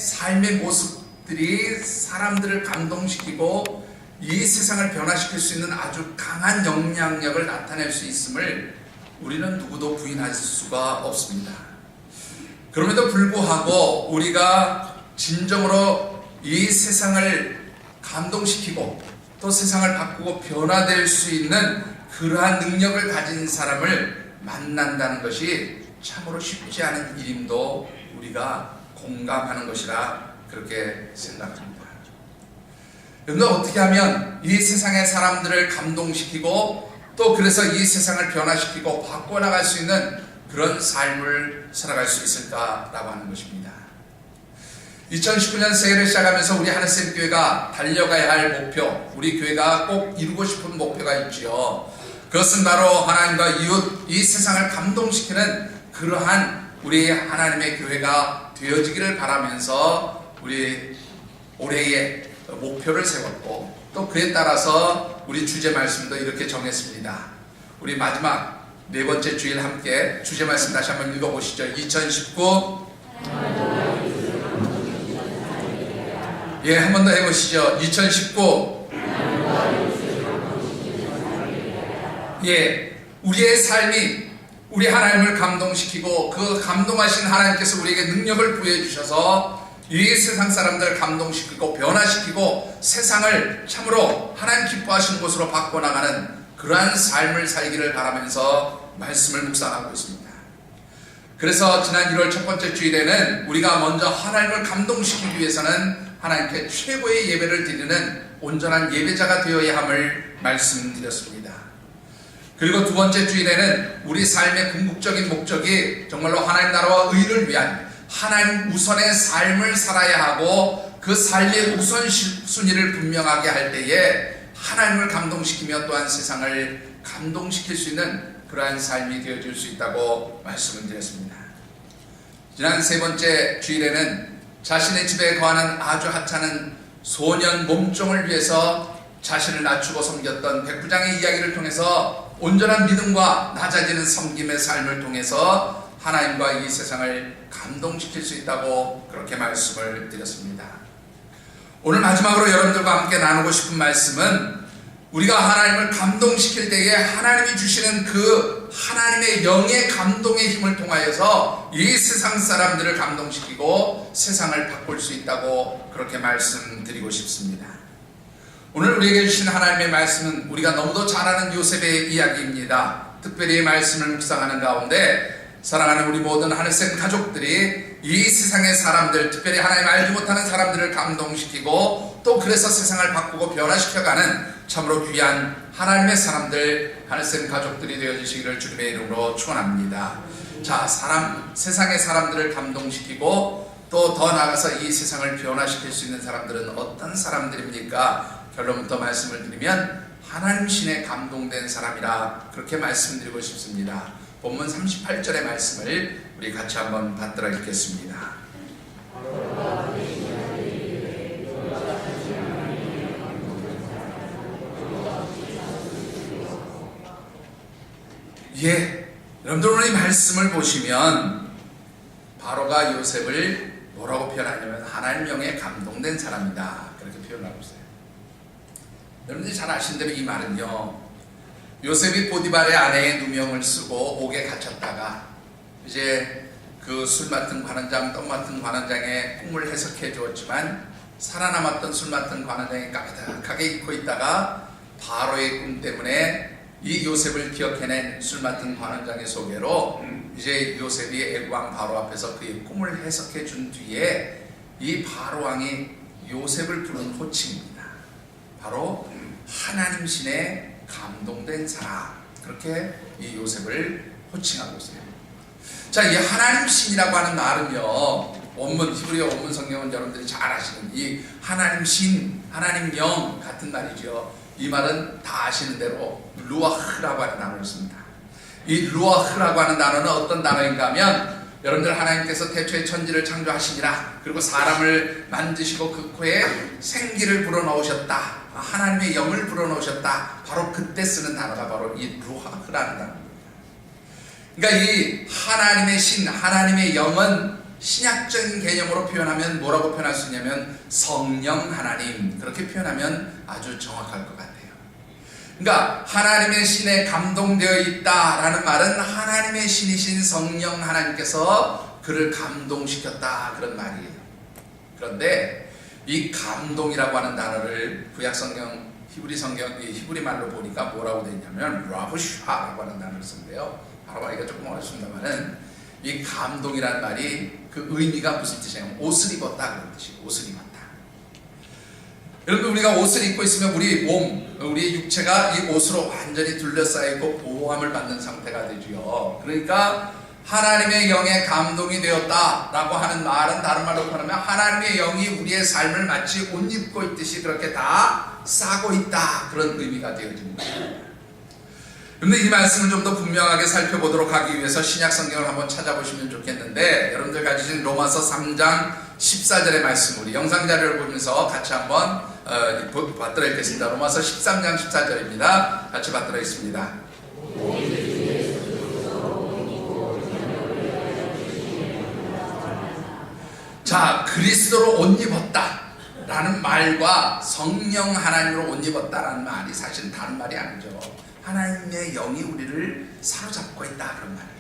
삶의 모습들이 사람들을 감동시키고 이 세상을 변화시킬 수 있는 아주 강한 영향력을 나타낼 수 있음을 우리는 누구도 부인할 수가 없습니다. 그럼에도 불구하고 우리가 진정으로 이 세상을 감동시키고 또 세상을 바꾸고 변화될 수 있는 그러한 능력을 가진 사람을 만난다는 것이 참으로 쉽지 않은 일임도 우리가 공감하는 것이라 그렇게 생각합니다. 여러분, 어떻게 하면 이 세상의 사람들을 감동시키고 또 그래서 이 세상을 변화시키고 바꿔나갈 수 있는 그런 삶을 살아갈 수 있을까라고 하는 것입니다. 2019년 새해를 시작하면서 우리 하늘샘 교회가 달려가야 할 목표, 우리 교회가 꼭 이루고 싶은 목표가 있지요. 그것은 바로 하나님과 이웃, 이 세상을 감동시키는 그러한 우리 하나님의 교회가 되어지기를 바라면서 우리 올해의 목표를 세웠고 또 그에 따라서 우리 주제 말씀도 이렇게 정했습니다. 우리 마지막 네 번째 주일 함께 주제 말씀 다시 한번 읽어보시죠. 2019 한 번 더 해보시죠. 2019 우리의 삶이 우리 하나님을 감동시키고 그 감동하신 하나님께서 우리에게 능력을 부여주셔서 이 세상 사람들을 감동시키고 변화시키고 세상을 참으로 하나님 기뻐하시는 곳으로 바꿔나가는 그러한 삶을 살기를 바라면서 말씀을 묵상하고 있습니다. 그래서 지난 1월 첫 번째 주일에는 우리가 먼저 하나님을 감동시키기 위해서는 하나님께 최고의 예배를 드리는 온전한 예배자가 되어야 함을 말씀드렸습니다. 그리고 두 번째 주일에는 우리 삶의 궁극적인 목적이 정말로 하나님 나라와 의를 위한 하나님 우선의 삶을 살아야 하고 그 삶의 우선순위를 분명하게 할 때에 하나님을 감동시키며 또한 세상을 감동시킬 수 있는 그러한 삶이 되어질 수 있다고 말씀을 드렸습니다. 지난 세 번째 주일에는 자신의 집에 거하는 아주 하찮은 소년 몸종을 위해서 자신을 낮추고 섬겼던 백부장의 이야기를 통해서 온전한 믿음과 낮아지는 섬김의 삶을 통해서 하나님과 이 세상을 감동시킬 수 있다고 그렇게 말씀을 드렸습니다. 오늘 마지막으로 여러분들과 함께 나누고 싶은 말씀은 우리가 하나님을 감동시킬 때에 하나님이 주시는 그 하나님의 영의 감동의 힘을 통하여서 이 세상 사람들을 감동시키고 세상을 바꿀 수 있다고 그렇게 말씀드리고 싶습니다. 오늘 우리에게 주신 하나님의 말씀은 우리가 너무도 잘 아는 요셉의 이야기입니다. 특별히 말씀을 묵상하는 가운데 사랑하는 우리 모든 하늘샘 가족들이 이 세상의 사람들, 특별히 하나님 알지 못하는 사람들을 감동시키고 또 그래서 세상을 바꾸고 변화시켜가는 참으로 귀한 하나님의 사람들, 하늘샘 가족들이 되어주시기를 주님의 이름으로 축원합니다. 자, 세상의 사람들을 감동시키고 또 더 나아가서 이 세상을 변화시킬 수 있는 사람들은 어떤 사람들입니까? 결론부터 말씀을 드리면 하나님 신에 감동된 사람이라 그렇게 말씀드리고 싶습니다. 본문 38절의 말씀을 우리 같이 한번 받들어 읽겠습니다. 여러분들 오늘 이 말씀을 보시면 바로가 요셉을 뭐라고 표현하냐면 하나님 영에 감동된 사람이다 그렇게 표현하고 있어요. 여러분들이 잘 아시는 대로 이 말은요, 요셉이 보디발의 아내의 누명을 쓰고 옥에 갇혔다가 이제 그 술 맡은 관원장, 떡 맡은 관원장의 꿈을 해석해 주었지만 살아남았던 술 맡은 관원장이 까마득하게 잊고 있다가 바로의 꿈 때문에 이 요셉을 기억해낸 술 맡은 관원장의 소개로 이제 요셉이 애국왕 바로 앞에서 그의 꿈을 해석해 준 뒤에 이 바로왕이 요셉을 부른 호칭입니다. 바로 하나님 신에 감동된 사람, 그렇게 이 요셉을 호칭하고 있어요. 자, 이 하나님 신이라고 하는 말은요, 원문 히브리어 원문 성경은 여러분들이 잘 아시는 이 하나님 신, 하나님 영 같은 말이죠. 이 말은 다 아시는 대로 루아흐라고 하는 단어를 씁니다. 이 루아흐라고 하는 단어는 어떤 단어인가 하면 여러분들 하나님께서 태초에 천지를 창조하시니라, 그리고 사람을 만드시고 그 코에 생기를 불어넣으셨다, 하나님의 영을 불어넣으셨다, 바로 그때 쓰는 단어가 바로 이 루아흐라는 단어입니다. 그러니까 이 하나님의 신, 하나님의 영은 신약적인 개념으로 표현하면 뭐라고 표현할 수 있냐면 성령 하나님, 그렇게 표현하면 아주 정확할 것 같아요. 그러니까 하나님의 신에 감동되어 있다라는 말은 하나님의 신이신 성령 하나님께서 그를 감동시켰다, 그런 말이에요. 그런데 이 감동이라고 하는 단어를 구약 성경 히브리 말로 보니까 뭐라고 되어 있냐면 라브샤라고 하는 단어를 쓰는데요. 바로 말하기가 조금 어렵습니다만은 이 감동이라는 말이 그 의미가 무슨 뜻이냐면 옷을 입었다, 그런 뜻이에요. 옷을 입었다. 여러분, 우리가 옷을 입고 있으면 우리 몸, 우리 육체가 이 옷으로 완전히 둘러싸여 있고 보호함을 받는 상태가 되지요. 그러니까 하나님의 영에 감동이 되었다라고 하는 말은 다른 말로 표현하면 하나님의 영이 우리의 삶을 마치 옷 입고 있듯이 그렇게 다 싸고 있다, 그런 의미가 되어집니다. 그런데 이 말씀을 좀 더 분명하게 살펴보도록 하기 위해서 신약 성경을 한번 찾아보시면 좋겠는데, 여러분들 가지신 로마서 3장 14절의 말씀, 우리 영상 자료를 보면서 같이 한번 받들어 읽겠습니다. 로마서 13장 14절입니다. 같이 받들어 있습니다. 자, 그리스도로 옷 입었다 라는 말과 성령 하나님으로 옷 입었다라는 말이 사실 다른 말이 아니죠. 하나님의 영이 우리를 사로잡고 있다, 그런 말이에요.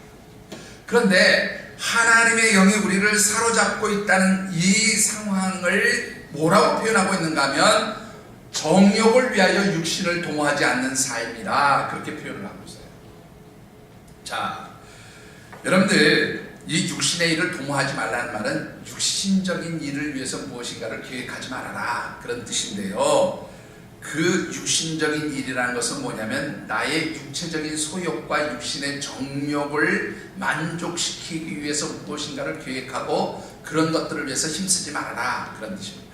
그런데 하나님의 영이 우리를 사로잡고 있다는 이 상황을 뭐라고 표현하고 있는가 하면 정욕을 위하여 육신을 동하지 않는 삶이라, 그렇게 표현을 하고 있어요. 자, 여러분들, 이 육신의 일을 동하지 말라는 말은 육신적인 일을 위해서 무엇인가를 계획하지 말아라, 그런 뜻인데요. 그 육신적인 일이라는 것은 뭐냐면 나의 육체적인 소욕과 육신의 정욕을 만족시키기 위해서 무엇인가를 계획하고 그런 것들을 위해서 힘쓰지 말아라, 그런 뜻입니다.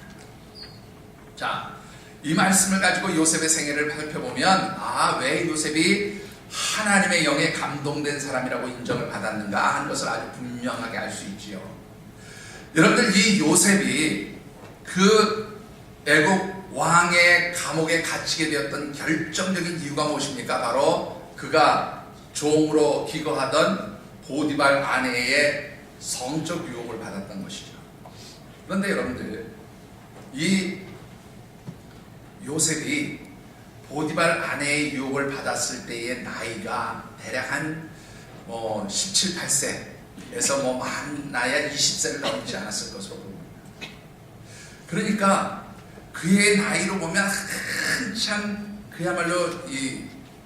자, 이 말씀을 가지고 요셉의 생애를 살펴보면 왜 요셉이 하나님의 영에 감동된 사람이라고 인정을 받았는가 하는 것을 아주 분명하게 알 수 있지요. 여러분들, 이 요셉이 그 애국 왕의 감옥에 갇히게 되었던 결정적인 이유가 무엇입니까? 바로 그가 종으로 기거하던 보디발 아내의 성적 유혹을 받았던 것이죠. 그런데 여러분들, 이 요셉이 보디발 아내의 유혹을 받았을 때의 나이가 대략 한 17, 18세에서 나야 20세를 넘지 않았을 것으로 봅니다. 그러니까 그의 나이로 보면 한참 그야말로 이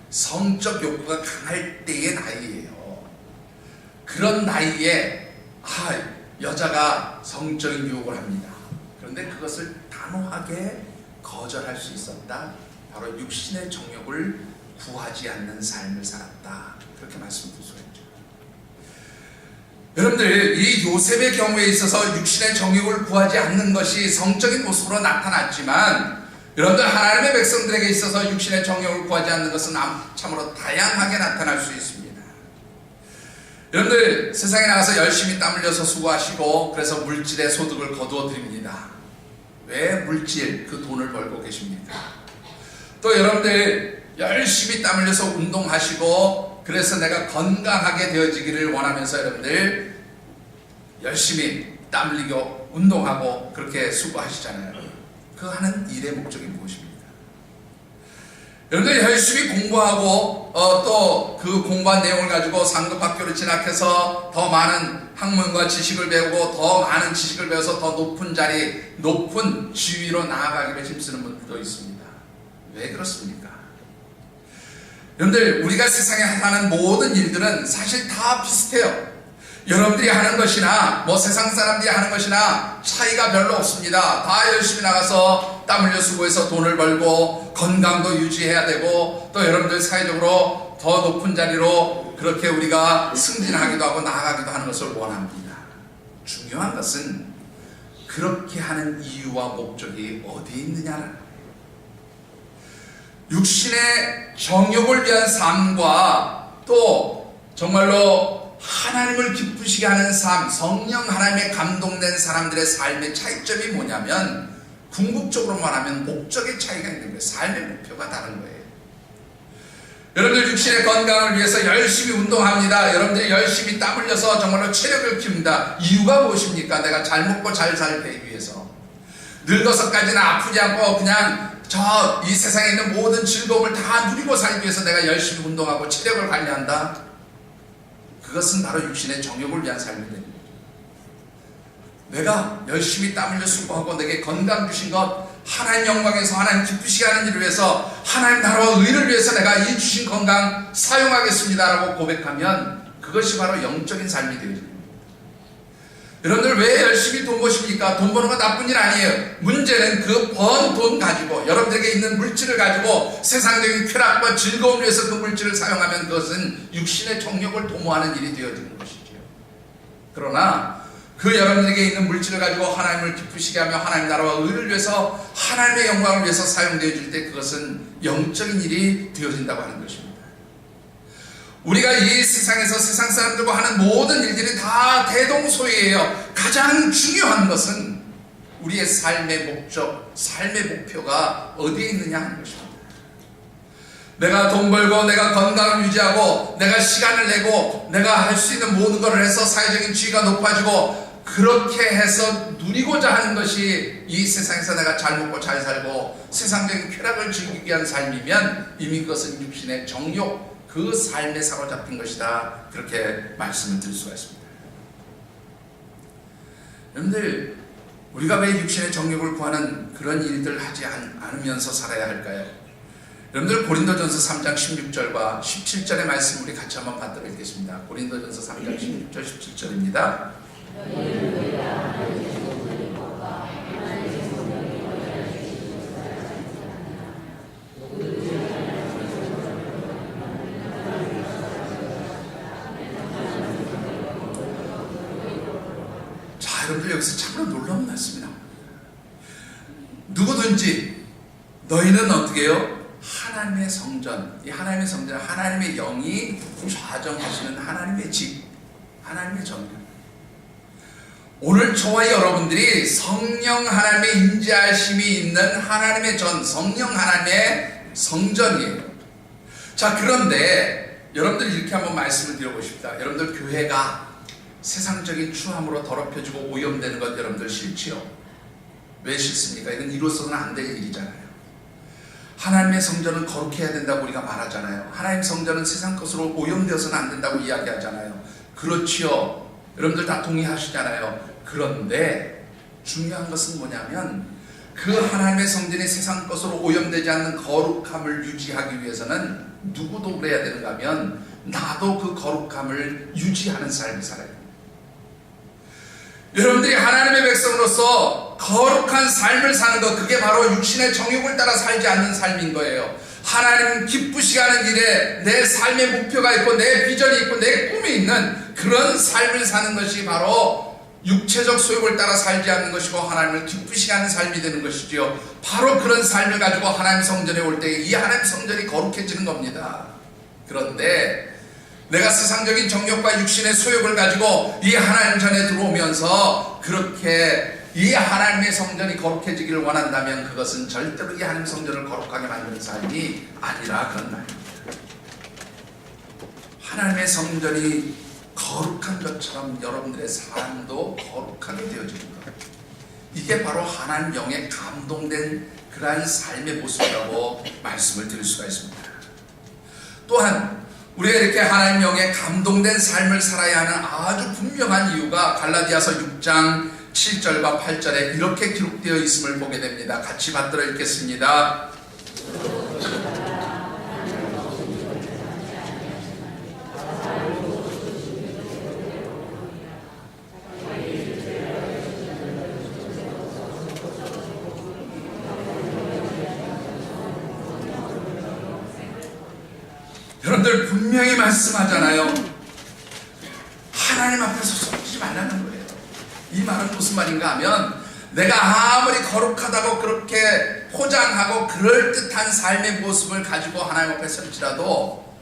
성적 욕구가 강할 때의 나이예요. 그런 나이에 여자가 성적인 유혹을 합니다. 그런데 그것을 단호하게 거절할 수 있었다. 바로 육신의 정욕을 구하지 않는 삶을 살았다, 그렇게 말씀드릴 수가 있죠. 여러분들, 이 요셉의 경우에 있어서 육신의 정욕을 구하지 않는 것이 성적인 모습으로 나타났지만, 여러분들, 하나님의 백성들에게 있어서 육신의 정욕을 구하지 않는 것은 참으로 다양하게 나타날 수 있습니다. 여러분들, 세상에 나가서 열심히 땀 흘려서 수고하시고 그래서 물질의 소득을 거두어 드립니다. 왜 물질, 그 돈을 벌고 계십니까? 또 여러분들, 열심히 땀 흘려서 운동하시고 그래서 내가 건강하게 되어지기를 원하면서 여러분들 열심히 땀 흘리고 운동하고 그렇게 수고하시잖아요. 그 하는 일의 목적이 무엇입니까? 여러분들, 열심히 공부하고 또 그 공부한 내용을 가지고 상급 학교를 진학해서 더 많은 학문과 지식을 배우고 더 많은 지식을 배워서 더 높은 자리, 높은 지위로 나아가기를 힘쓰는 분들도 있습니다. 왜 그렇습니까? 여러분들, 우리가 세상에 하는 모든 일들은 사실 다 비슷해요. 여러분들이 하는 것이나 세상 사람들이 하는 것이나 차이가 별로 없습니다. 다 열심히 나가서 땀 흘려 수고해서 돈을 벌고 건강도 유지해야 되고 또 여러분들 사회적으로 더 높은 자리로 그렇게 우리가 승진하기도 하고 나아가기도 하는 것을 원합니다. 중요한 것은 그렇게 하는 이유와 목적이 어디에 있느냐는, 육신의 정욕을 위한 삶과 또 정말로 하나님을 기쁘시게 하는 삶, 성령 하나님에 감동된 사람들의 삶의 차이점이 뭐냐면, 궁극적으로 말하면 목적의 차이가 있는 거예요. 삶의 목표가 다른 거예요. 여러분들 육신의 건강을 위해서 열심히 운동합니다. 여러분들이 열심히 땀 흘려서 정말로 체력을 키웁니다. 이유가 무엇입니까? 내가 잘 먹고 잘 살기 위해서. 늙어서까지는 아프지 않고 그냥 이 세상에 있는 모든 즐거움을 다 누리고 살기 위해서 내가 열심히 운동하고 체력을 관리한다. 그것은 바로 육신의 정욕을 위한 삶이 됩니다. 내가 열심히 땀 흘려 수고하고 내게 건강 주신 것, 하나님 영광에서 하나님 기쁘시게 하는 일을 위해서, 하나님 나라와 의를 위해서 내가 이 주신 건강 사용하겠습니다 라고 고백하면 그것이 바로 영적인 삶이 되어집니다. 여러분들 왜 열심히 돈 버십니까? 돈 버는 건 나쁜 일 아니에요. 문제는 그 번 돈 가지고, 여러분들에게 있는 물질을 가지고 세상적인 쾌락과 즐거움을 위해서 그 물질을 사용하면 그것은 육신의 정욕을 도모하는 일이 되어지는 것이죠. 그러나 그 여러분들에게 있는 물질을 가지고 하나님을 기쁘시게 하며 하나님 나라와 의를 위해서, 하나님의 영광을 위해서 사용되어 줄 때 그것은 영적인 일이 되어진다고 하는 것입니다. 우리가 이 세상에서 세상 사람들과 하는 모든 일들이 다 대동소이해요. 가장 중요한 것은 우리의 삶의 목적, 삶의 목표가 어디에 있느냐 하는 것입니다. 내가 돈 벌고 내가 건강을 유지하고 내가 시간을 내고 내가 할 수 있는 모든 것을 해서 사회적인 지위가 높아지고 그렇게 해서 누리고자 하는 것이 이 세상에서 내가 잘 먹고 잘 살고 세상적인 쾌락을 즐기기 위한 삶이면 이미 그것은 육신의 정욕, 그 삶에 사로잡힌 것이다. 그렇게 말씀을 드릴 수가 있습니다. 여러분들, 우리가 왜 육신의 정욕을 구하는 그런 일들을 하지 않으면서 살아야 할까요? 여러분들 고린도전서 3장 16절과 17절의 말씀 우리 같이 한번 받도록 읽겠습니다. 고린도전서 3장 16절 17절입니다. 자, 여러분들 여기서 참으로 놀라운 말씀이나 누구든지 너희는 어떻게 해요? 하나님의 성전, 이 하나님의 성전, 하나님의 영이 좌정하시는 하나님의 집, 하나님의 전경. 오늘 저와 여러분들이 성령 하나님의 임재하심이 있는 하나님의 성령 하나님의 성전이에요. 자, 그런데 여러분들 이렇게 한번 말씀을 드려보고 싶다. 여러분들 교회가 세상적인 추함으로 더럽혀지고 오염되는 것 여러분들 싫지요? 왜 싫습니까? 이건 이로서는 안 될 일이잖아요. 하나님의 성전은 거룩해야 된다고 우리가 말하잖아요. 하나님의 성전은 세상 것으로 오염되어서는 안 된다고 이야기하잖아요. 그렇지요. 여러분들 다 동의하시잖아요. 그런데 중요한 것은 뭐냐면 그 하나님의 성전이 세상 것으로 오염되지 않는 거룩함을 유지하기 위해서는 누구도 그래야 되는가 하면 나도 그 거룩함을 유지하는 삶을 살아야 됩니다. 여러분들이 하나님의 백성으로서 거룩한 삶을 사는 것, 그게 바로 육신의 정욕을 따라 살지 않는 삶인 거예요. 하나님 기쁘시게 하는 일에 내 삶의 목표가 있고 내 비전이 있고 내 꿈이 있는 그런 삶을 사는 것이 바로 육체적 소욕을 따라 살지 않는 것이고 하나님을 기쁘시게 하는 삶이 되는 것이지요. 바로 그런 삶을 가지고 하나님 성전에 올 때 이 하나님 성전이 거룩해지는 겁니다. 그런데 내가 세상적인 정욕과 육신의 소욕을 가지고 이 하나님 전에 들어오면서 그렇게 이 하나님의 성전이 거룩해지기를 원한다면 그것은 절대로 이 하나님 성전을 거룩하게 만드는 삶이 아니라 그런 말입니다. 하나님의 성전이 거룩한 것처럼 여러분들의 삶도 거룩하게 되어지는 것, 이게 바로 하나님 영에 감동된 그러한 삶의 모습이라고 말씀을 드릴 수가 있습니다. 또한 우리가 이렇게 하나님 영에 감동된 삶을 살아야 하는 아주 분명한 이유가 갈라디아서 6장 7절과 8절에 이렇게 기록되어 있음을 보게 됩니다. 같이 받들어 읽겠습니다. 여러분들 분명히 말씀하잖아요. 하나님 앞에서 속지 말라는 거예요. 이 말은 무슨 말인가 하면 내가 아무리 거룩하다고 그렇게 포장하고 그럴듯한 삶의 모습을 가지고 하나님 앞에 설지라도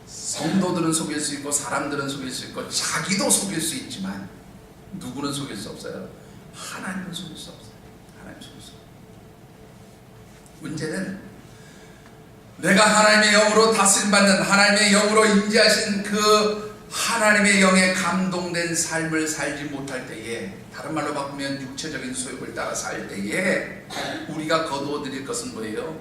성도들은 속일 수 있고 사람들은 속일 수 있고 자기도 속일 수 있지만 누구는 속일 수 없어요? 하나님은 속일 수 없어요. 하나님 속일 수 없어요. 문제는 내가 하나님의 영으로 다스림받는, 하나님의 영으로 임재하신 그 하나님의 영에 감동된 삶을 살지 못할 때에, 다른 말로 바꾸면 육체적인 소욕을 따라 살 때에 우리가 거두어들일 것은 뭐예요?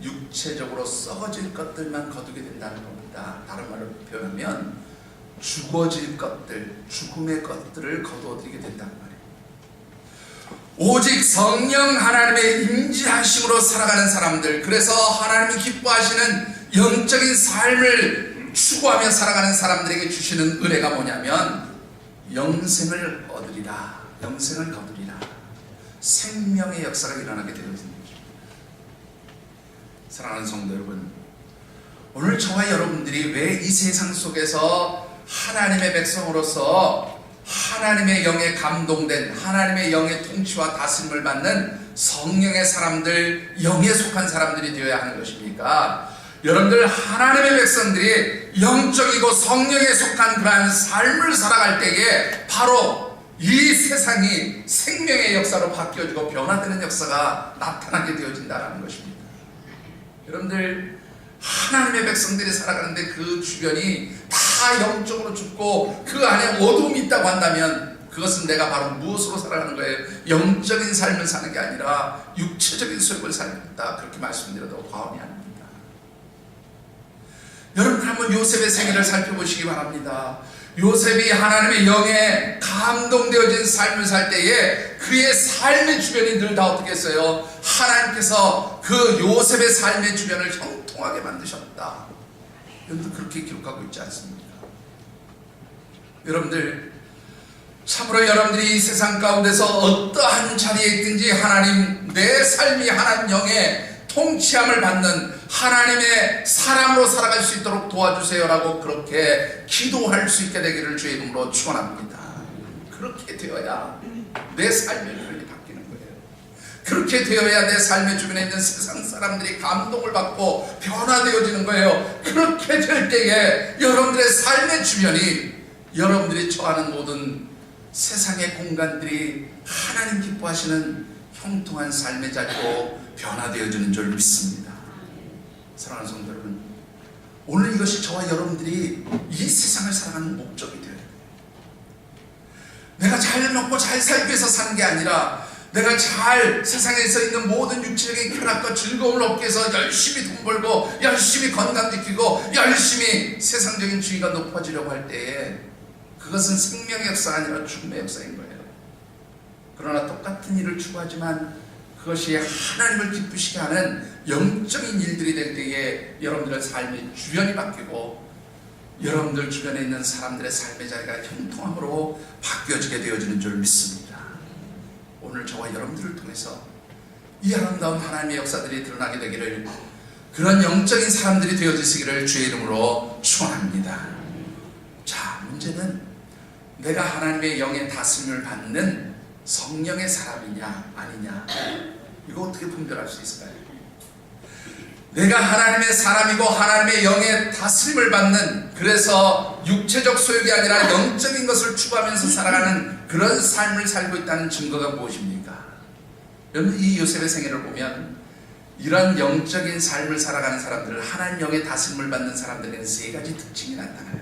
육체적으로 썩어질 것들만 거두게 된다는 겁니다. 다른 말로 표현하면 죽어질 것들, 죽음의 것들을 거두어들이게 된다는 말이에요. 오직 성령 하나님의 임재하심으로 살아가는 사람들, 그래서 하나님이 기뻐하시는 영적인 삶을 추구하며 살아가는 사람들에게 주시는 은혜가 뭐냐면 영생을 얻으리라, 영생을 거두리라, 생명의 역사가 일어나게 되거든요. 사랑하는 성도 여러분, 오늘 저와 여러분들이 왜 이 세상 속에서 하나님의 백성으로서 하나님의 영에 감동된, 하나님의 영의 통치와 다스림을 받는 성령의 사람들, 영에 속한 사람들이 되어야 하는 것입니까? 여러분들, 하나님의 백성들이 영적이고 성령에 속한 그러한 삶을 살아갈 때에 바로 이 세상이 생명의 역사로 바뀌어지고 변화되는 역사가 나타나게 되어진다는 것입니다. 여러분들, 하나님의 백성들이 살아가는데 그 주변이 다 영적으로 죽고 그 안에 어둠이 있다고 한다면 그것은 내가 바로 무엇으로 살아가는 거예요? 영적인 삶을 사는 게 아니라 육체적인 소욕을 살다, 그렇게 말씀드려도 과언이 아닙니다. 여러분, 한번 요셉의 생애를 살펴보시기 바랍니다. 요셉이 하나님의 영에 감동되어진 삶을 살 때에 그의 삶의 주변이 늘 다 어떻게 했어요? 하나님께서 그 요셉의 삶의 주변을 형통하게 만드셨다. 여러분들 그렇게 기록하고 있지 않습니까? 여러분들, 참으로 여러분들이 이 세상 가운데서 어떠한 자리에 있든지 하나님, 내 삶이 하나님 영의 통치함을 받는 하나님의 사람으로 살아갈 수 있도록 도와주세요라고 그렇게 기도할 수 있게 되기를 주의 이름으로 축원합니다. 그렇게 되어야 내 삶의 주변이 바뀌는 거예요. 그렇게 되어야 내 삶의 주변에 있는 세상 사람들이 감동을 받고 변화되어지는 거예요. 그렇게 될 때에 여러분들의 삶의 주변이, 여러분들이 처하는 모든 세상의 공간들이 하나님 기뻐하시는 형통한 삶의 자리로 변화되어지는 줄 믿습니다. 사랑하는 성도 여러분, 오늘 이것이 저와 여러분들이 이 세상을 살아가는 목적이 되어야 돼요. 내가 잘 먹고 잘 살기 위해서 사는 게 아니라 내가 잘 세상에서 있는 모든 육체적인 쾌락과 즐거움을 얻기 위해서 열심히 돈 벌고 열심히 건강 지키고 열심히 세상적인 주의가 높아지려고 할 때에 그것은 생명의 역사가 아니라 죽음의 역사인 거예요. 그러나 똑같은 일을 추구하지만 그것이 하나님을 기쁘시게 하는 영적인 일들이 될 때에 여러분들의 삶의 주변이 바뀌고 여러분들 주변에 있는 사람들의 삶의 자리가 형통함으로 바뀌어지게 되어지는 줄 믿습니다. 오늘 저와 여러분들을 통해서 이 아름다운 하나님의 역사들이 드러나게 되기를, 그런 영적인 사람들이 되어지시기를 주의 이름으로 축원합니다. 자, 문제는 내가 하나님의 영의 다스림을 받는 성령의 사람이냐 아니냐, 이거 어떻게 분별할 수 있을까요? 내가 하나님의 사람이고 하나님의 영의 다스림을 받는, 그래서 육체적 소욕이 아니라 영적인 것을 추구하면서 살아가는 그런 삶을 살고 있다는 증거가 무엇입니까? 여러분, 이 요셉의 생애를 보면 이런 영적인 삶을 살아가는 사람들, 하나님 영의 다스림을 받는 사람들에게는 세 가지 특징이 나타나요.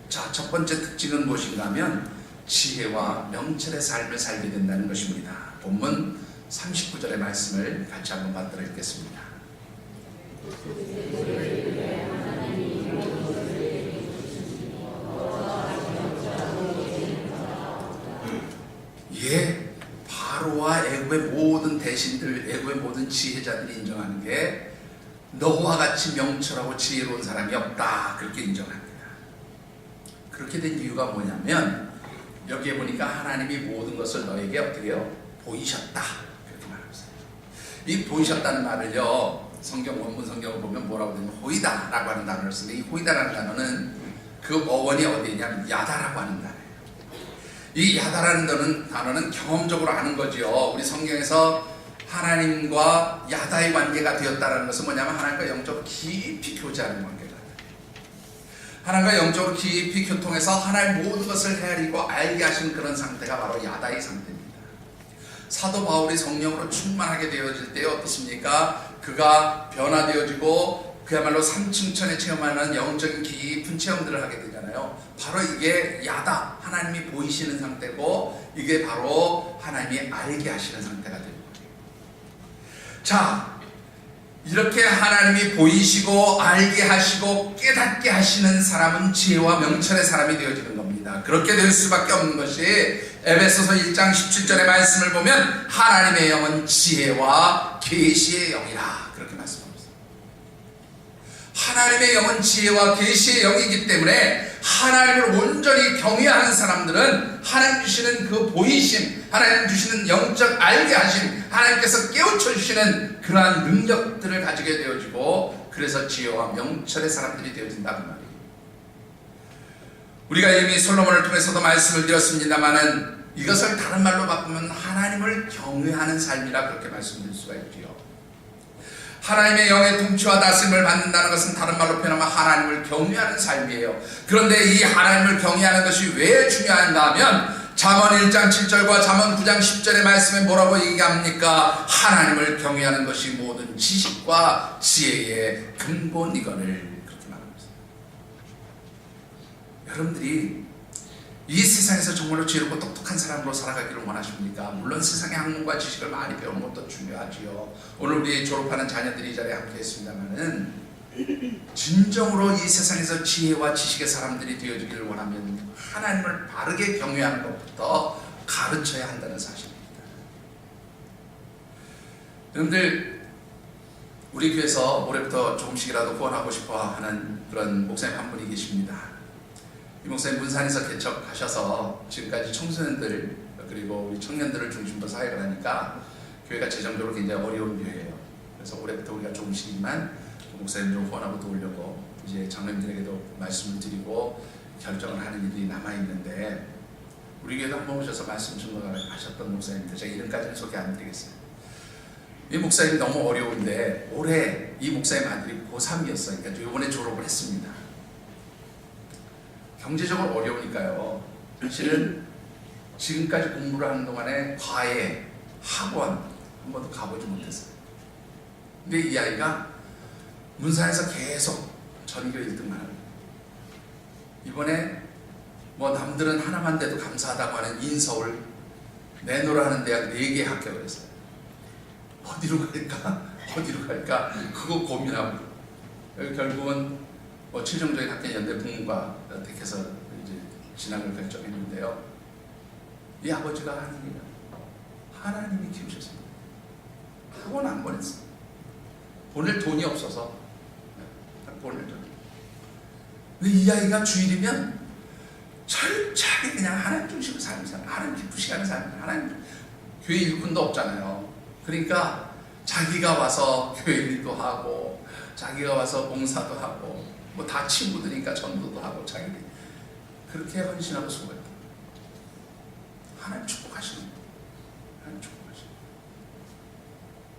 자, 첫 번째 특징은 무엇인가 하면 지혜와 명철의 삶을 살게 된다는 것입니다. 본문 39절의 말씀을 같이 한번 받들어 읽겠습니다. 예, 바로와 애굽의 모든 대신들, 애굽의 모든 지혜자들이 인정하는 게 너와 같이 명철하고 지혜로운 사람이 없다, 그렇게 인정합니다. 그렇게 된 이유가 뭐냐면 여기에 보니까 하나님이 모든 것을 너에게 어떻게 해요? 보이셨다, 그렇게 말하고 있어요. 이 보이셨다는 말을요, 성경 원문 성경을 보면 뭐라고 되냐면 호이다 라고 하는 단어를 쓰는데, 이 호이다라는 단어는 그 어원이 어디냐면 야다라고 하는 단어예요. 이 야다라는 단어는 경험적으로 아는 거죠. 우리 성경에서 하나님과 야다의 관계가 되었다는 것은 뭐냐면 하나님과 영적으로 깊이 교제하는 관계다. 하나님과 영적으로 깊이 교통해서 하나님의 모든 것을 헤아리고 알게 하신 그런 상태가 바로 야다의 상태입니다. 사도 바울이 성령으로 충만하게 되어질 때 어떻습니까? 그가 변화되어지고 그야말로 삼층천에 체험하는 영적인 깊은 체험들을 하게 되잖아요. 바로 이게 야다, 하나님이 보이시는 상태고, 이게 바로 하나님이 알게 하시는 상태가 되는 거예요. 자, 이렇게 하나님이 보이시고 알게 하시고 깨닫게 하시는 사람은 지혜와 명철의 사람이 되어지는 겁니다. 그렇게 될 수밖에 없는 것이 에베소서 1장 17절의 말씀을 보면 하나님의 영은 지혜와 계시의 영이라 그렇게 말씀합니다. 하나님의 영은 지혜와 계시의 영이기 때문에 하나님을 온전히 경외하는 사람들은 하나님 주시는 그 보이심, 하나님 주시는 영적 알게 하심, 하나님께서 깨우쳐 주시는 그러한 능력들을 가지게 되어지고, 그래서 지혜와 명철의 사람들이 되어진다는 말이에요. 우리가 이미 솔로몬을 통해서도 말씀을 드렸습니다마는 이것을 다른 말로 바꾸면 하나님을 경외하는 삶이라 그렇게 말씀드릴 수가 있지요. 하나님의 영의 통치와 다스림을 받는다는 것은 다른 말로 표현하면 하나님을 경외하는 삶이에요. 그런데 이 하나님을 경외하는 것이 왜 중요한가 하면 잠언 1장 7절과 잠언 9장 10절의 말씀에 뭐라고 얘기합니까? 하나님을 경외하는 것이 모든 지식과 지혜의 근본이거늘 그렇게 말합니다. 여러분들이 이 세상에서 정말로 지혜롭고 똑똑한 사람으로 살아가기를 원하십니까? 물론 세상의 학문과 지식을 많이 배우는 것도 중요하지요. 오늘 우리 졸업하는 자녀들이 이 자리에 함께 했습니다만은 진정으로 이 세상에서 지혜와 지식의 사람들이 되어지기를 원하면 하나님을 바르게 경외하는 것부터 가르쳐야 한다는 사실입니다. 여러분들, 우리 교회에서 올해부터 조금씩이라도 후원하고 싶어 하는 그런 목사님 한 분이 계십니다. 이 목사님 문산에서 개척하셔서 지금까지 청소년들 그리고 우리 청년들을 중심으로 사역을 하니까 교회가 재정적으로 굉장히 어려운 교회예요. 그래서 올해부터 우리가 조금씩이지만 목사님 좀 후원하고 도우려고 이제 장로님들에게도 말씀을 드리고 결정을 하는 일이 남아있는데, 우리 교회도 한번 오셔서 말씀 증거하셨던 목사님들, 제가 이름까지는 소개 안 드리겠어요. 이 목사님이 너무 어려운데 올해 이 목사님 아들이 고3이었어요. 그러니까 이번에 졸업을 했습니다. 경제적으로 어려우니까요. 사실은 지금까지 공부를 하는 동안에 과외, 학원 한 번도 가보지 못했어요. 근데 이 아이가 문산에서 계속 전교 1등만 합니다. 이번에 뭐 남들은 하나만 돼도 감사하다고 하는 인서울 내노라 하는 대학 4개 합격을 했어요. 어디로 갈까 그거 고민하고, 결국은 뭐 최종적인 학교는 연대 국문과 택해서 이제 진학을 결정했는데요. 이 아버지가 하는 일은 하나님이 키우셨습니다. 학원 안 보냈어요. 보낼 돈이 없어서 보내죠. 근데 이 아이가 주일이면 철저하게 그냥 하나님 중심으로 살면 살아요. 하나님 기쁘시게 하는 삶이에요. 하나님 교회 일꾼도 없잖아요. 그러니까 자기가 와서 교회 일도 하고 자기가 와서 봉사도 하고 뭐 다 친구들이니까 전도도 하고 자기들이 그렇게 헌신하고 수고해요. 하나님 축복하시는 거예요. 하나님 축복하시는 거예요.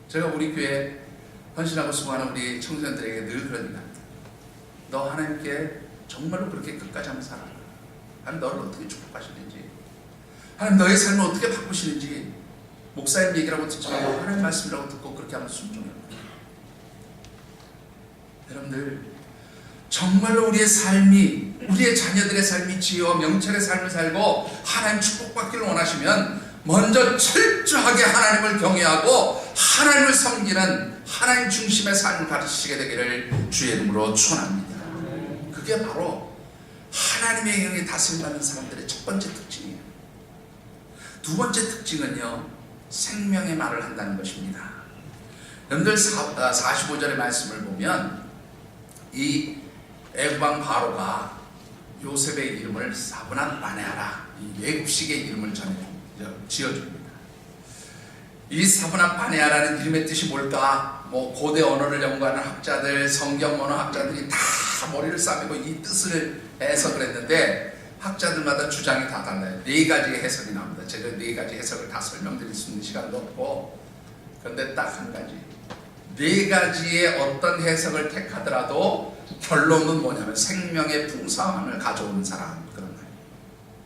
제가 우리 교회 헌신하고 수고하는 우리 청소년들에게 늘 그런 얘기 합니다. 너 하나님께 정말로 그렇게 끝까지 한번 살아라. 하나님 너를 어떻게 축복하시는지, 하나님 너의 삶을 어떻게 바꾸시는지 목사님 얘기라고 듣지 말고 하나님 말씀이라고 듣고 그렇게 한번 순종해요. 여러분들, 정말로 우리의 삶이, 우리의 자녀들의 삶이 지혜와 명철의 삶을 살고 하나님 축복받기를 원하시면 먼저 철저하게 하나님을 경외하고 하나님을 섬기는 하나님 중심의 삶을 가르치시게 되기를 주의 이름으로 축원합니다. 그게 바로 하나님의 영에 다스림받는 사람들의 첫 번째 특징이에요. 두 번째 특징은요, 생명의 말을 한다는 것입니다. 여러분들 45절의 말씀을 보면 이 애굽왕 바로가 요셉의 이름을 사브낫 바네아라, 이 외국식의 이름을 지어줍니다. 이 사브낫 바네아라는 이름의 뜻이 뭘까? 뭐 고대 언어를 연구하는 학자들, 성경 언어 학자들이 다 머리를 싸매고 이 뜻을 해석을 했는데 학자들마다 주장이 다 달라요. 4가지의 해석이 나옵니다. 제가 4가지 해석을 다 설명드릴 수 있는 시간도 없고, 그런데 딱 한 가지, 4가지의 어떤 해석을 택하더라도 결론은 뭐냐면 생명의 풍성함을 가져오는 사람, 그런 말이에요.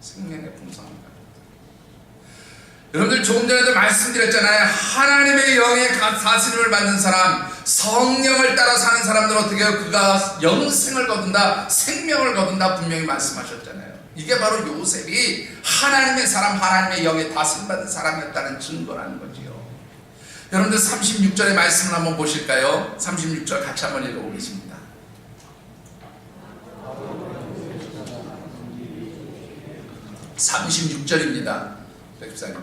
생명의 풍성함을 가져오는 사람. 여러분들 조금 전에도 말씀드렸잖아요. 하나님의 영의 다스림을 받는 사람, 성령을 따라 사는 사람들 어떻게 해요? 그가 영생을 거둔다, 생명을 거둔다 분명히 말씀하셨잖아요. 이게 바로 요셉이 하나님의 사람, 하나님의 영의 다스림 받는 사람이었다는 증거라는 거지요. 여러분들 36절의 말씀을 한번 보실까요? 36절 같이 한번 읽어보겠습니다. (36절입니다) 백집사님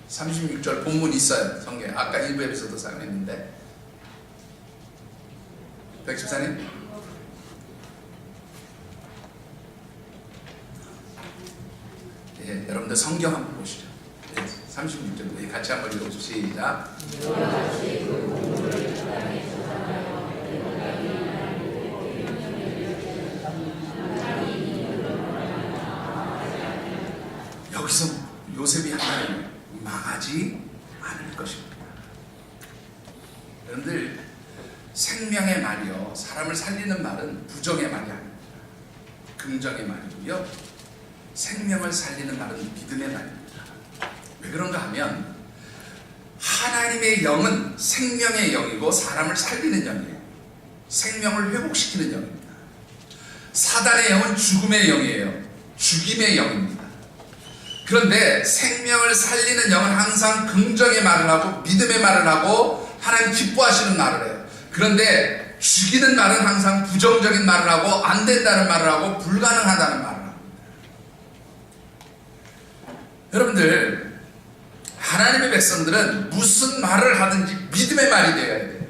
36절 본문 있어요. 성경 아까 일부에서도 사용했는데 백집사님 예, 여러분들 성경 한번 보시죠. 예, 36절 같이 한번 읽어주시죠. 시작. 여기서 요셉이 하나님 망하지 않을 것입니다. 여러분들 생명의 말이요, 사람을 살리는 말은 부정의 말이 아닙니다. 긍정의 말이고요, 생명을 살리는 말은 믿음의 말입니다. 왜 그런가 하면 하나님의 영은 생명의 영이고 사람을 살리는 영이에요. 생명을 회복시키는 영입니다. 사단의 영은 죽음의 영이에요. 죽임의 영입니다. 그런데 생명을 살리는 영은 항상 긍정의 말을 하고 믿음의 말을 하고 하나님 기뻐하시는 말을 해요. 그런데 죽이는 말은 항상 부정적인 말을 하고 안 된다는 말을 하고 불가능하다는 말을 합니다. 여러분들 하나님의 백성들은 무슨 말을 하든지 믿음의 말이 되어야 돼요.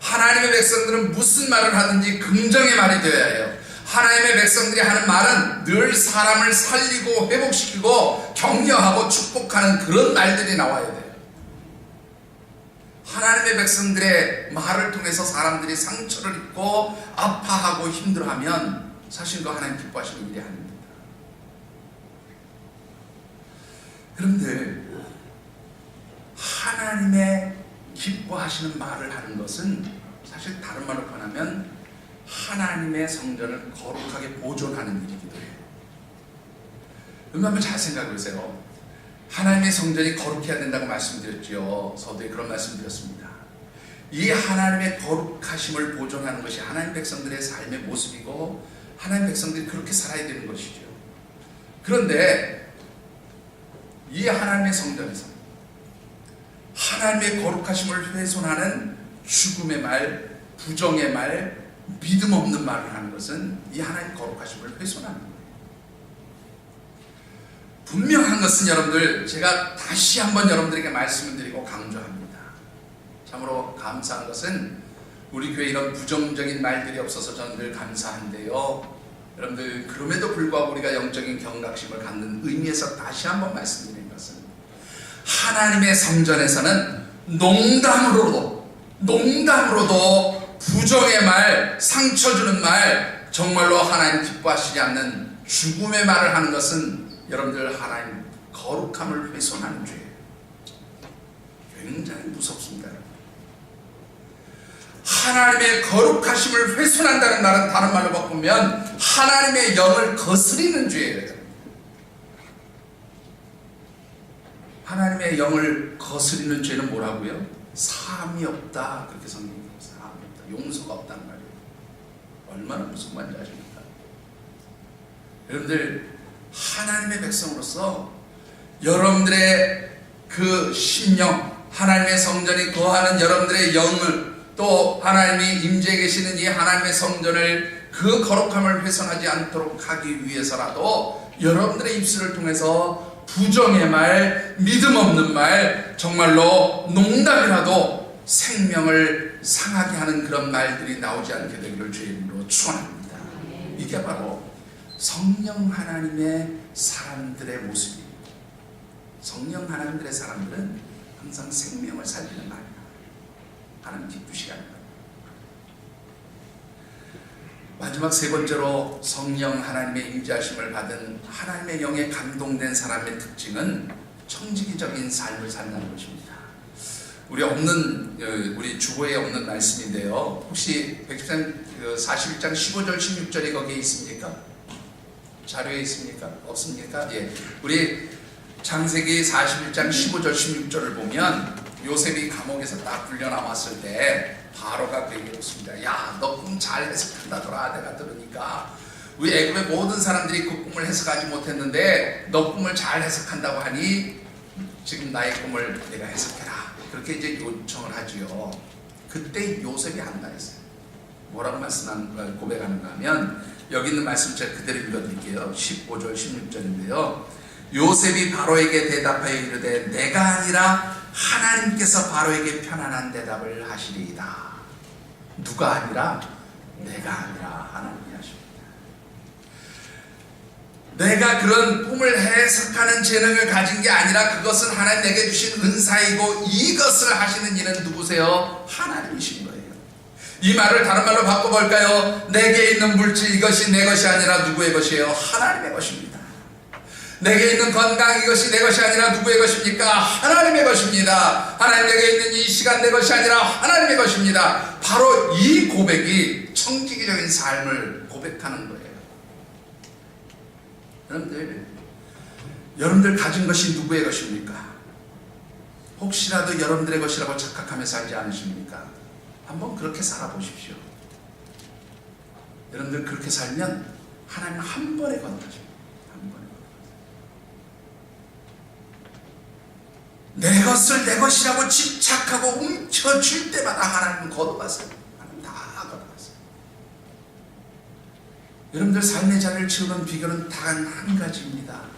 하나님의 백성들은 무슨 말을 하든지 긍정의 말이 되어야 해요. 하나님의 백성들이 하는 말은 늘 사람을 살리고 회복시키고 격려하고 축복하는 그런 말들이 나와야 돼요. 하나님의 백성들의 말을 통해서 사람들이 상처를 입고 아파하고 힘들어하면 사실 그 하나님 기뻐하시는 일이 아닙니다. 여러분들 하나님의 기뻐하시는 말을 하는 것은 사실 다른 말로 표현하면 하나님의 성전을 거룩하게 보존하는 일이기도 해요. 여러분 한번 잘 생각해 보세요. 하나님의 성전이 거룩해야 된다고 말씀드렸죠. 서두에 그런 말씀드렸습니다. 이 하나님의 거룩하심을 보존하는 것이 하나님 백성들의 삶의 모습이고 하나님 백성들이 그렇게 살아야 되는 것이죠. 그런데 이 하나님의 성전에서 하나님의 거룩하심을 훼손하는 죽음의 말, 부정의 말, 믿음 없는 말을 하는 것은 이 하나님 거룩하심을 훼손하는 거예요. 분명한 것은 여러분들 제가 다시 한번 여러분들에게 말씀을 드리고 강조합니다. 참으로 감사한 것은 우리 교회 이런 부정적인 말들이 없어서 저는 늘 감사한데요. 여러분들 그럼에도 불구하고 우리가 영적인 경각심을 갖는 의미에서 다시 한번 말씀드리는 것은 하나님의 성전에서는 농담으로도 부정의 말, 상처 주는 말, 정말로 하나님 기뻐하시지 않는 죽음의 말을 하는 것은 여러분들 하나님 거룩함을 훼손하는 죄예요. 굉장히 무섭습니다. 하나님의 거룩하심을 훼손한다는 말은 다른 말로 바꾸면 하나님의 영을 거스리는 죄예요. 하나님의 영을 거스리는 죄는 뭐라고요? 사함이 없다, 그렇게 성경이 사함이 없다, 용서가 없다는 말이에요. 얼마나 무슨 말인지 아십니까? 여러분들 하나님의 백성으로서 여러분들의 그 심령, 하나님의 성전이 거하는 여러분들의 영을, 또 하나님이 임재해 계시는 이 하나님의 성전을 그 거룩함을 훼손하지 않도록 하기 위해서라도 여러분들의 입술을 통해서 부정의 말, 믿음 없는 말, 정말로 농담이라도 생명을 상하게 하는 그런 말들이 나오지 않게 되기를 주의 이름으로 축원합니다. 이게 바로 성령 하나님의 사람들의 모습입니다. 성령 하나님들의 사람들은 항상 생명을 살리는 말이에요. 하나님 기쁘시게 합니다. 마지막 세 번째로 성령 하나님의 임재하심을 받은 하나님의 영에 감동된 사람의 특징은 청지기적인 삶을 산다는 것입니다. 우리 주보에 없는 말씀인데요. 혹시 41장 15절 16절이 거기에 있습니까? 자료에 있습니까? 없습니까? 예. 우리 창세기 41장 15절 16절을 보면 요셉이 감옥에서 딱 풀려 나왔을 때 바로가 그에게 묻습니다. 야, 너 꿈 잘 해석한다더라. 내가 들으니까 우리 애굽의 모든 사람들이 그 꿈을 해석하지 못했는데 너 꿈을 잘 해석한다고 하니 지금 나의 꿈을 내가 해석해라. 그렇게 이제 요청을 하지요. 그때 요셉이 한 말 했어요. 뭐라고 고백하는가 하면 여기 있는 말씀 제가 그대로 읽어드릴게요. 15절 16절인데요. 요셉이 바로에게 대답하여 이르되 내가 아니라 하나님께서 바로에게 편안한 대답을 하시리이다. 누가 아니라? 내가 아니라 하나님이 하십니다. 내가 그런 꿈을 해석하는 재능을 가진 게 아니라 그것은 하나님 내게 주신 은사이고 이것을 하시는 이는 누구세요? 하나님이신 거예요. 이 말을 다른 말로 바꿔볼까요? 내게 있는 물질 이것이 내 것이 아니라 누구의 것이에요? 하나님의 것입니다. 내게 있는 건강 이것이 내 것이 아니라 누구의 것입니까? 하나님의 것입니다. 하나님 내게 있는 이 시간 내 것이 아니라 하나님의 것입니다. 바로 이 고백이 청지기적인 삶을 고백하는 거예요. 여러분들 가진 것이 누구의 것입니까? 혹시라도 여러분들의 것이라고 착각하며 살지 않으십니까? 한번 그렇게 살아보십시오. 여러분들 그렇게 살면 하나님 한 번에 건너십니다. 한 번에. 내 것을 내 것이라고 집착하고 움켜쥘 때마다 하나님은 걷어가세요. 하나님 다 걷어가세요. 여러분들 삶의 자리를 채우는 비결은 단 한 가지입니다.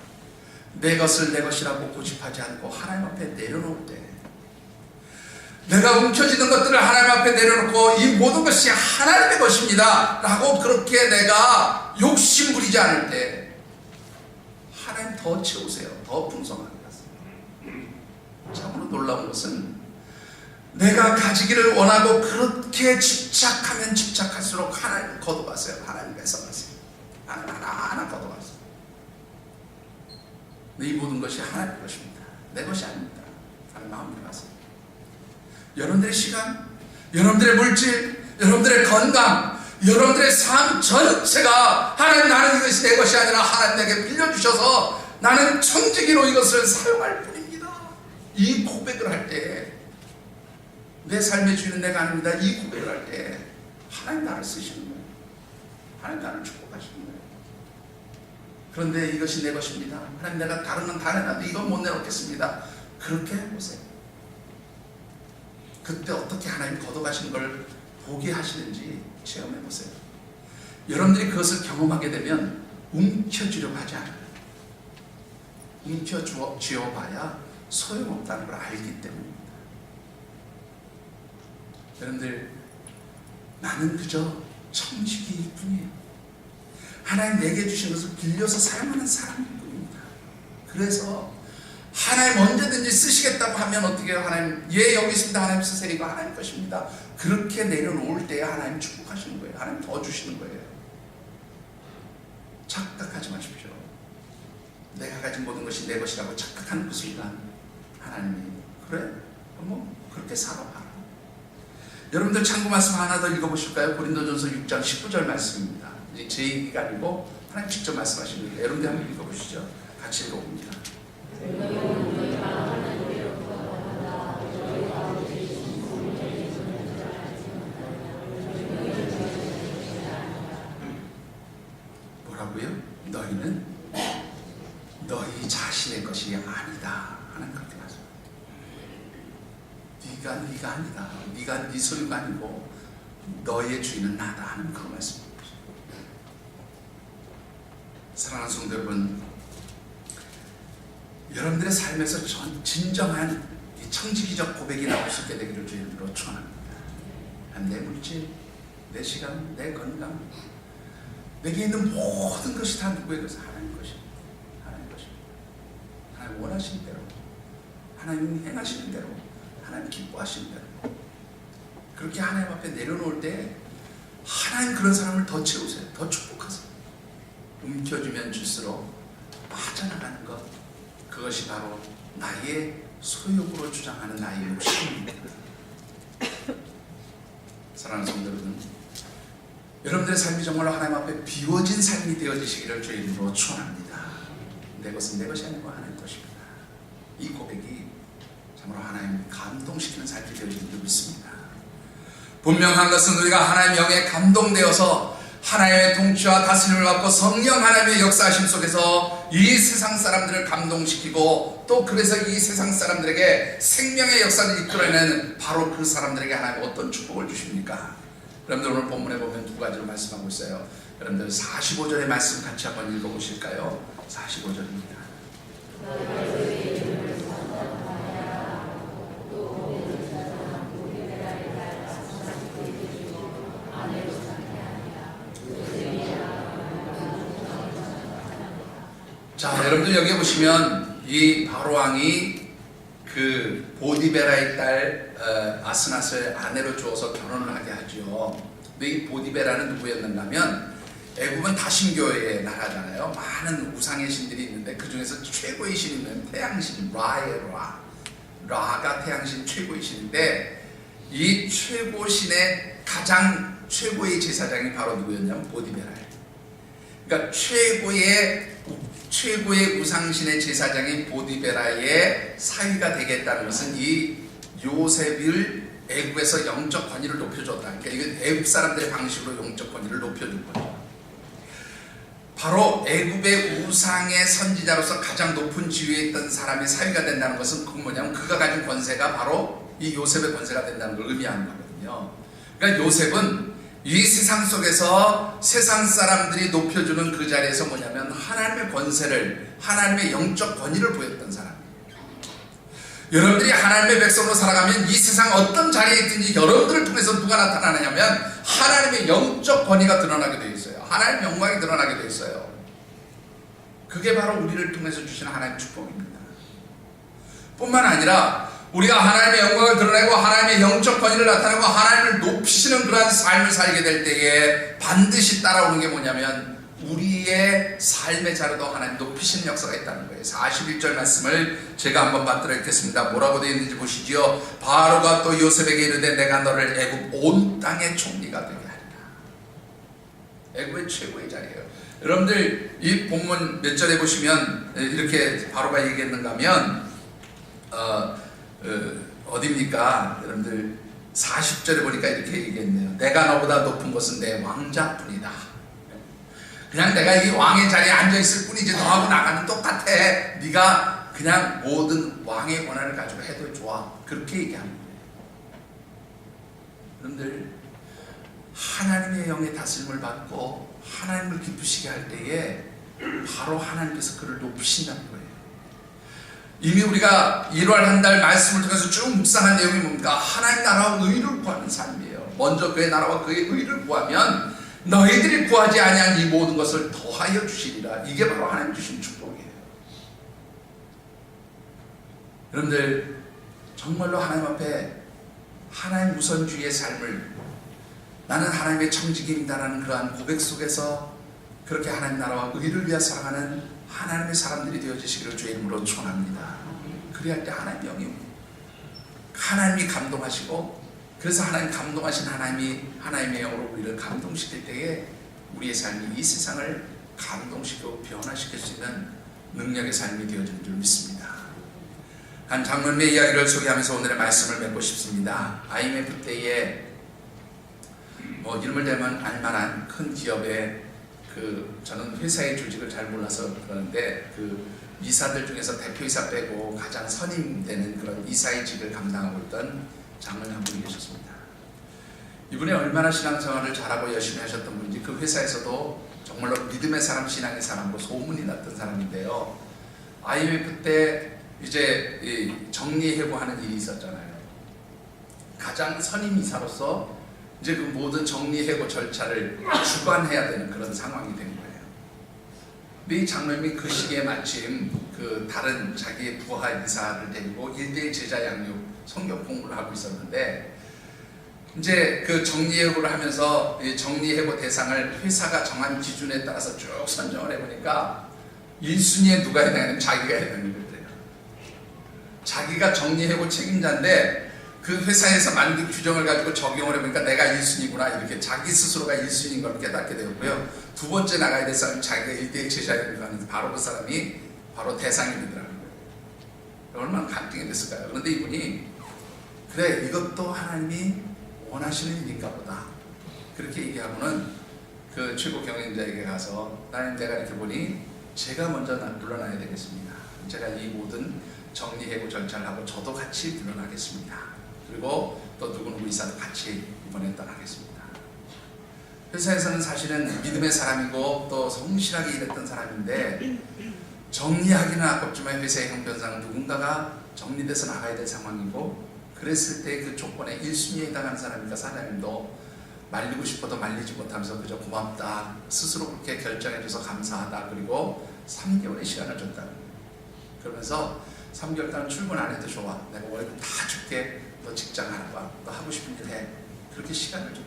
내 것을 내 것이라고 고집하지 않고 하나님 앞에 내려놓을 때, 내가 움켜쥐는 것들을 하나님 앞에 내려놓고 이 모든 것이 하나님의 것입니다 라고 그렇게 내가 욕심 부리지 않을 때 하나님 더 채우세요. 더 풍성하게 하세요. 참으로 놀라운 것은 내가 가지기를 원하고 그렇게 집착하면 집착할수록 하나님 걷어가세요. 하나님 뺏어가세요. 하나님 하나하나 걷어가세요. 이 모든 것이 하나님의 것입니다. 내 것이 아닙니다. 하나님 마음대로 하세요. 여러분들의 시간, 여러분들의 물질, 여러분들의 건강, 여러분들의 삶 전체가 하나님 나는 이것이 내 것이 아니라 하나님 내게 빌려주셔서 나는 청지기로 이것을 사용할 뿐입니다. 이 고백을 할 때 내 삶의 주인은 내가 아닙니다. 이 고백을 할 때 하나님 나를 쓰시는 거예요. 하나님 나를 축복하시는 거예요. 그런데 이것이 내 것입니다. 하나님 내가 다른 건 다 내놔도 이건 못 내놓겠습니다. 그렇게 해보세요. 그때 어떻게 하나님 걷어가시는 걸 보게 하시는지 체험해보세요. 여러분들이 그것을 경험하게 되면 움켜쥐려고 하지 않아요. 움켜쥐어봐야 소용없다는 걸 알기 때문입니다. 여러분들, 나는 그저 청지기일 뿐이에요. 하나님 내게 주신 것을 빌려서 사용하는 사람일 뿐입니다. 그래서 하나님 언제든지 쓰시겠다고 하면 어떻게 해요? 하나님, 예, 여기 있습니다. 하나님 쓰세요. 이거 하나님 것입니다. 그렇게 내려놓을 때 하나님 축복하시는 거예요. 하나님 더 주시는 거예요. 착각하지 마십시오. 내가 가진 모든 것이 내 것이라고 착각하는 그 순간 하나님이, 그래? 한번 그렇게 살아봐라. 여러분들 참고 말씀 하나 더 읽어보실까요? 고린도전서 6장 19절 말씀입니다. 이제 제 얘기가 아니고 하나님 직접 말씀하시는 거예요. 여러분들 한번 읽어보시죠. 같이 읽어봅니다. 뭐라고요? 너희는 너희 자신의 것이 아니다 하는 그렇게 말씀. 네가 아니다. 네가 네 소유가 아니고 너의 주인은 나다 하는 그런 말씀입니다. 사랑하는 성도 여러분, 여러분들의 삶에서 진정한 이 청지기적 고백이 나올 수 있게 되기를 주님으로 축원합니다. 내 물질, 내 시간, 내 건강, 내게 있는 모든 것이 다 누구의 것이? 하나님 것입니다. 하나님 것입니다. 하나님 원하시는 대로, 하나님 행하시는 대로, 하나님 기뻐하시는 대로 그렇게 하나님 앞에 내려놓을 때 하나님 그런 사람을 더 채우세요. 더 축복하세요. 움켜쥐면 줄수록 빠져나가는 것, 그것이 바로 나의 소욕으로 주장하는 나의 욕심입니다. 사랑하는 성도 여러분, 여러분들의 삶이 정말로 하나님 앞에 비워진 삶이 되어지시기를 주의 이름으로 축원합니다. 내 것은 내 것이 아니고 하나님 것입니다. 이 고백이 참으로 하나님 감동시키는 삶이 되어지는 줄 믿습니다. 분명한 것은 우리가 하나님의 영에 감동되어서 하나님의 통치와 다스림을 받고 성령 하나님의 역사하심 속에서 이 세상 사람들을 감동시키고 또 그래서 이 세상 사람들에게 생명의 역사를 이끌어내는 바로 그 사람들에게 하나님 어떤 축복을 주십니까? 여러분들 오늘 본문에 보면 두 가지로 말씀하고 있어요. 여러분들 45절의 말씀 같이 한번 읽어보실까요? 45절입니다. 자, 여러분들 여기 보시면 이 바로왕이 그 보디베라의 딸 아스낫을 아내로 주어서 결혼을 하게 하죠. 근데 이 보디베라는 누구였는가 하면 애굽은 다신교의 나라잖아요. 많은 우상의 신들이 있는데 그 중에서 최고의 신은 태양신 라예요. 라가 태양신 최고의 신인데 이 최고 신의 가장 최고의 제사장이 바로 누구였냐면 보디베라예요. 그러니까 최고의 우상신의 제사장인 보디베라의 사위가 되겠다는 것은 이 요셉을 애굽에서 영적 권위를 높여줬다. 그러니까 이건 애굽 사람들의 방식으로 영적 권위를 높여준 거죠. 바로 애굽의 우상의 선지자로서 가장 높은 지위에 있던 사람이 사위가 된다는 것은 그건 뭐냐면 그가 가진 권세가 바로 이 요셉의 권세가 된다는 걸 의미하는 거거든요. 그러니까 요셉은 이 세상 속에서 세상 사람들이 높여주는 그 자리에서 뭐냐면 하나님의 권세를, 하나님의 영적 권위를 보였던 사람이에요. 여러분들이 하나님의 백성으로 살아가면 이 세상 어떤 자리에 있든지 여러분들을 통해서 누가 나타나느냐면 하나님의 영적 권위가 드러나게 되어 있어요. 하나님의 영광이 드러나게 되어 있어요. 그게 바로 우리를 통해서 주시는 하나님의 축복입니다. 뿐만 아니라 우리가 하나님의 영광을 드러내고 하나님의 영적 권위를 나타내고 하나님을 높이시는 그러한 삶을 살게 될 때에 반드시 따라오는 게 뭐냐면 우리의 삶의 자리도 하나님 높이시는 역사가 있다는 거예요. 41절 말씀을 제가 한번 받들어 읽겠습니다. 뭐라고 되어 있는지 보시지요. 바로가 또 요셉에게 이르되 내가 너를 애굽 온 땅의 총리가 되게 하리라. 애굽의 최고의 자리예요. 여러분들 이 본문 몇 절에 보시면 이렇게 바로가 얘기했는가 하면 어디입니까? 여러분들 40절에 보니까 이렇게 얘기했네요. 내가 너보다 높은 것은 내 왕자뿐이다. 그냥 내가 이 왕의 자리에 앉아있을 뿐이지 너하고 나가는 똑같아. 네가 그냥 모든 왕의 권한을 가지고 해도 좋아. 그렇게 얘기하는 거예요. 여러분들 하나님의 영의 다스림을 받고 하나님을 기쁘시게 할 때에 바로 하나님께서 그를 높이신다는 거예요. 이미 우리가 1월 한 달 말씀을 통해서 쭉 묵상한 내용이 뭡니까? 하나님 나라와 의를 구하는 삶이에요. 먼저 그의 나라와 그의 의를 구하면 너희들이 구하지 아니한 이 모든 것을 더하여 주시리라. 이게 바로 하나님 주신 축복이에요. 여러분들 정말로 하나님 앞에 하나님 우선주의의 삶을 나는 하나님의 청지기입니다라는 그러한 고백 속에서 그렇게 하나님 나라와 의를 위하여 살아가는 하나님의 사람들이 되어지시기를 주의 이름으로 축원합니다. 그리할 때 하나님이 감동하시고 그래서 하나님 감동하신 하나님의 영으로 우리를 감동시킬 때에 우리의 삶이 이 세상을 감동시키고 변화시킬 수 있는 능력의 삶이 되어지는 줄 믿습니다. 한 장면의 이야기를 소개하면서 오늘의 말씀을 맺고 싶습니다. IMF 때에 이름을 대면 알만한 큰 기업의 저는 회사의 조직을 잘 몰라서 그러는데 이사들 중에서 대표이사 빼고 가장 선임되는 그런 이사의 직을 감당하고 있던 장로님 한 분이 계셨습니다. 이분이 얼마나 신앙생활을 잘하고 열심히 하셨던 분인지 그 회사에서도 정말로 믿음의 사람, 신앙의 사람으로 소문이 났던 사람인데요. IMF 때 이제 정리해고하는 일이 있었잖아요. 가장 선임 이사로서 이제 그 모든 정리해고 절차를 주관해야 되는 그런 상황이 된 거예요. 근데 이 장로님이 그 시기에 마침 다른 자기의 부하 이사를 데리고 1대1 제자 양육 성경 공부를 하고 있었는데 이제 그 정리해고를 하면서 이 정리해고 대상을 회사가 정한 기준에 따라서 쭉 선정을 해보니까 1순위에 누가 해당하냐면 자기가 해당하는 거예요. 자기가 정리해고 책임자인데 그 회사에서 만든 규정을 가지고 적용을 해보니까 내가 1순위구나 이렇게 자기 스스로가 1순위인 걸 깨닫게 되었고요. 두 번째 나가야 될 사람이 자기가 1대1 제자를 하는 바로 그 사람이 바로 대상이 되더라고요. 얼마나 감동이 됐을까요? 그런데 이분이 그래 이것도 하나님이 원하시는 일인가 보다 그렇게 얘기하고는 그 최고 경영자에게 가서 나는 내가 이렇게 보니 제가 먼저 물러나야 되겠습니다. 제가 이 모든 정리해고 절차를 하고 저도 같이 물러나겠습니다. 그리고 또 누구누구 이사도 같이 이번에 떠나겠습니다. 회사에서는 사실은 믿음의 사람이고 또 성실하게 일했던 사람인데 정리하기는 아깝지만 회사의 형편상 누군가가 정리돼서 나가야 될 상황이고 그랬을 때 그 조건에 1순위에 해당하는 사람이니까 사장님도 말리고 싶어도 말리지 못하면서 그저 고맙다 스스로 그렇게 결정해줘서 감사하다 그리고 3개월의 시간을 줬다 그러면서 3개월 동안 출근 안 해도 좋아 내가 월급 다 줄게 너 직장 하러 와 너 하고 싶은 일 해 그렇게 시간을 줘.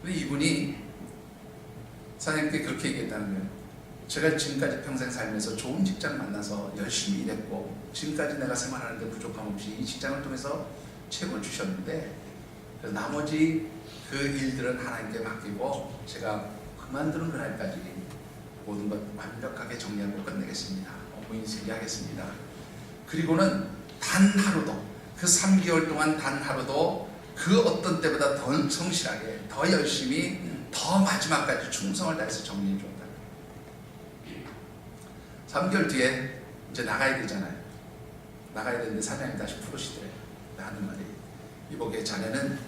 근데 이분이 사장님께 그렇게 얘기했다는 거예요. 제가 지금까지 평생 살면서 좋은 직장 만나서 열심히 일했고 지금까지 내가 생활하는데 부족함 없이 이 직장을 통해서 책을 주셨는데 나머지 그 일들은 하나님께 맡기고 제가 그만두는 그날까지 모든 것 완벽하게 정리하고 끝내겠습니다. 업무 인수하겠습니다. 그리고는 단 하루도 그 3개월 동안 단 하루도 그 어떤 때보다 더 성실하게 더 열심히 더 마지막까지 충성을 다해서 정리해 줬다. 3개월 뒤에 이제 나가야 되잖아요. 나가야 되는데 사장님 다시 부르시더래요. 하는 말이 이보게 자네는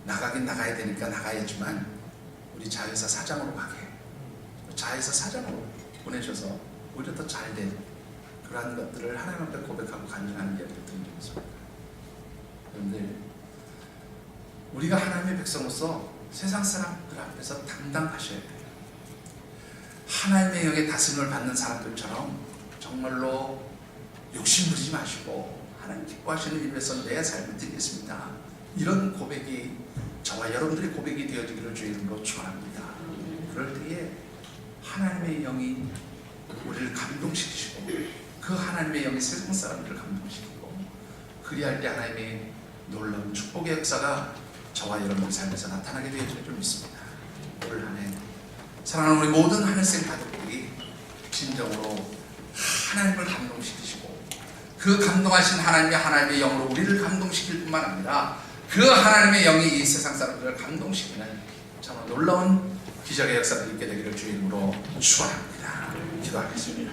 나가긴 나가야 되니까 나가야지만 우리 자회사 사장으로 가게 자회사 사장으로 보내셔서 오히려 더 잘된 그러한 것들을 하나님 앞에 고백하고 간증하는 이야기를 들은 적이 있습니다. 그런데 우리가 하나님의 백성으로서 세상 사람들 앞에서 당당하셔야 돼요. 하나님의 영의 다스림을 받는 사람들처럼 정말로 욕심부리지 마시고 하나님 기뻐하시는 일을 위해서 내 삶을 드리겠습니다. 이런 고백이 저와 여러분들의 고백이 되어지기를 주의 이름으로 축원합니다. 그럴 때에 하나님의 영이 우리를 감동시키시고 그 하나님의 영이 세상 사람들을 감동시키고 그리할 때 하나님의 놀라운 축복의 역사가 저와 여러분의 삶에서 나타나게 되어질 줄 믿습니다. 올 한 해 사랑하는 우리 모든 하늘생 가족들이 진정으로 하나님을 감동시키시고 그 감동하신 하나님의 영으로 우리를 감동시킬 뿐만 아니라 그 하나님의 영이 이 세상 사람들을 감동시키는 정말 놀라운 기적의 역사가 있게 되기를 주의 이름으로 축원합니다. 기도하겠습니다.